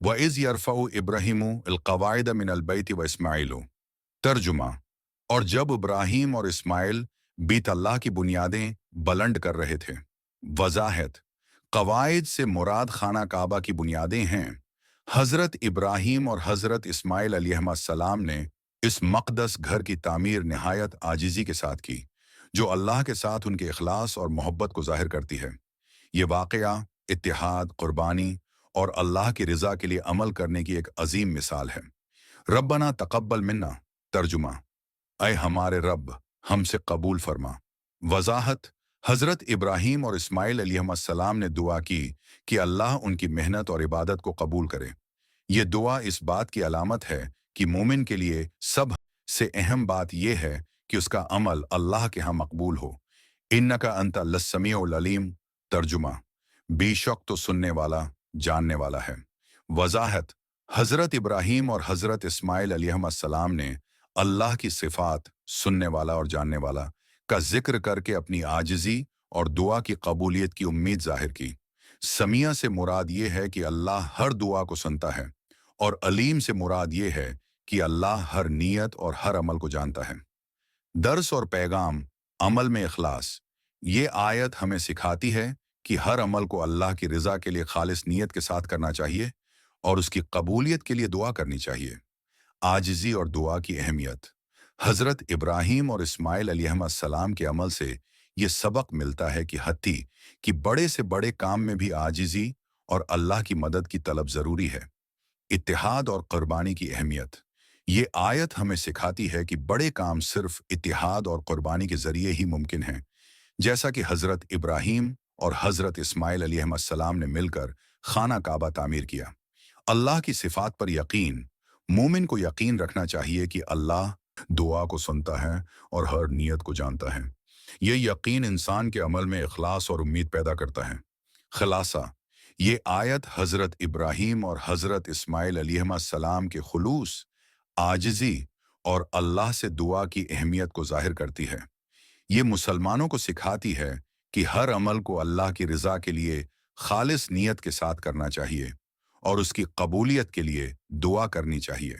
وَإِذْ يَرْفَعُ إِبْرَاهِيمُ الْقَوَاعِدَ مِنَ الْبَيْتِ وَإِسْمَاعِيلُ۔ ترجمہ: اور جب ابراہیم اور اسماعیل بیت اللہ کی بنیادیں بلند کر رہے تھے۔ وضاحت: قواعد سے مراد خانہ کعبہ کی بنیادیں ہیں۔ حضرت ابراہیم اور حضرت اسماعیل علیہ السلام نے اس مقدس گھر کی تعمیر نہایت عاجزی کے ساتھ کی، جو اللہ کے ساتھ ان کے اخلاص اور محبت کو ظاہر کرتی ہے۔ یہ واقعہ اتحاد، قربانی اور اللہ کی رضا کے لیے عمل کرنے کی ایک عظیم مثال ہے۔ ربنا تقبل منا۔ ترجمہ: اے ہمارے رب، ہم سے قبول فرما۔ وضاحت: حضرت ابراہیم اور اسماعیل علیہ السلام نے دعا کی کہ اللہ ان کی محنت اور عبادت کو قبول کرے۔ یہ دعا اس بات کی علامت ہے کہ مومن کے لیے سب سے اہم بات یہ ہے کہ اس کا عمل اللہ کے ہاں مقبول ہو۔ انک انت السمیع العلیم۔ ترجمہ: بے شک تو سننے والا، جاننے والا ہے۔ وضاحت: حضرت ابراہیم اور حضرت اسماعیل علیہ السلام نے اللہ کی صفات سننے والا اور جاننے والا کا ذکر کر کے اپنی عاجزی اور دعا کی قبولیت کی امید ظاہر کی۔ سمیع سے مراد یہ ہے کہ اللہ ہر دعا کو سنتا ہے، اور علیم سے مراد یہ ہے کہ اللہ ہر نیت اور ہر عمل کو جانتا ہے۔ درس اور پیغام: عمل میں اخلاص۔ یہ آیت ہمیں سکھاتی ہے کہ ہر عمل کو اللہ کی رضا کے لیے خالص نیت کے ساتھ کرنا چاہیے اور اس کی قبولیت کے لیے دعا کرنی چاہیے۔ عاجزی اور دعا کی اہمیت۔ حضرت ابراہیم اور اسماعیل علیہ السلام کے عمل سے یہ سبق ملتا ہے کہ حتیٰ کہ بڑے سے بڑے کام میں بھی عاجزی اور اللہ کی مدد کی طلب ضروری ہے۔ اتحاد اور قربانی کی اہمیت۔ یہ آیت ہمیں سکھاتی ہے کہ بڑے کام صرف اتحاد اور قربانی کے ذریعے ہی ممکن ہیں، جیسا کہ حضرت ابراہیم اور حضرت اسماعیل علیہ السلام نے مل کر خانہ کعبہ تعمیر کیا۔ اللہ کی صفات پر یقین۔ مومن کو یقین رکھنا چاہیے کہ اللہ دعا کو سنتا ہے اور ہر نیت کو جانتا ہے۔ یہ یقین انسان کے عمل میں اخلاص اور امید پیدا کرتا ہے۔ خلاصہ: یہ آیت حضرت ابراہیم اور حضرت اسماعیل علیہ السلام کے خلوص، عاجزی اور اللہ سے دعا کی اہمیت کو ظاہر کرتی ہے۔ یہ مسلمانوں کو سکھاتی ہے کہ ہر عمل کو اللہ کی رضا کے لیے خالص نیت کے ساتھ کرنا چاہیے اور اس کی قبولیت کے لیے دعا کرنی چاہیے۔